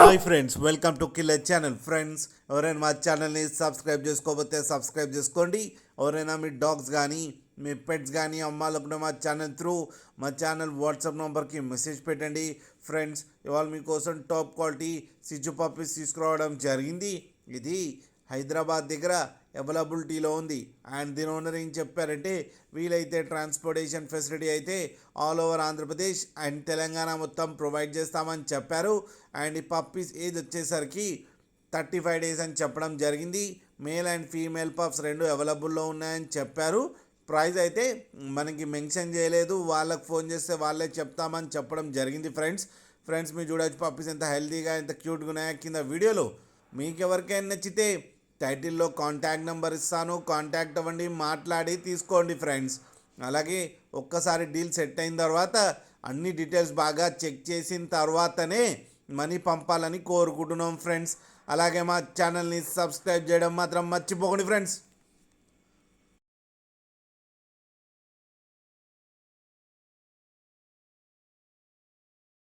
Hi friends, welcome to killer channel. Friends, ఎవరైనా మా ఛానల్ని సబ్స్క్రైబ్ చేసుకోకపోతే సబ్స్క్రైబ్ చేసుకోండి. ఎవరైనా మీ డాగ్స్ కానీ మీ పెట్స్ కానీ అమ్మాలనుకుంటే మా ఛానల్ వాట్సాప్ నెంబర్కి మెసేజ్ పెట్టండి. ఫ్రెండ్స్, ఇవాళ మీకోసం టాప్ క్వాలిటీ సిజు పప్పీస్ తీసుకురావడం జరిగింది. ఇది హైదరాబాద్ దగ్గర అవైలబిలిటీలో ఉంది. అండ్ దీని ఓనర్ ఏం చెప్పారంటే, వీలైతే ట్రాన్స్పోర్టేషన్ ఫెసిలిటీ అయితే all over Andhra Pradesh and Telangana మొత్తం ప్రొవైడ్ చేస్తామని చెప్పారు. అండ్ ఈ పప్పీస్ ఏజ్ వచ్చేసరికి 35 days అని చెప్పడం జరిగింది. మేల్ అండ్ ఫీమేల్ పప్స్ రెండు అవైలబుల్లో ఉన్నాయని చెప్పారు. ప్రైస్ అయితే మనకి మెన్షన్ చేయలేదు, వాళ్ళకి ఫోన్ చేస్తే వాళ్ళే చెప్తామని చెప్పడం జరిగింది. ఫ్రెండ్స్ మీరు చూడవచ్చు పప్పీస్ ఎంత హెల్తీగా ఎంత క్యూట్గా ఉన్నాయో. కింద వీడియోలో మీకు ఎవరికైనా నచ్చితే టైటిల్లో కాంటాక్ట్ నెంబర్ ఇస్తాను, కాంటాక్ట్ అవ్వండి, మాట్లాడి తీసుకోండి ఫ్రెండ్స్. అలాగే ఒక్కసారి డీల్ సెట్ అయిన తర్వాత అన్ని డీటెయిల్స్ బాగా చెక్ చేసిన తర్వాతనే మనీ పంపాలని కోరుకుంటున్నాం ఫ్రెండ్స్. అలాగే మా ఛానల్ని సబ్స్క్రైబ్ చేయడం మాత్రం మర్చిపోకండి ఫ్రెండ్స్.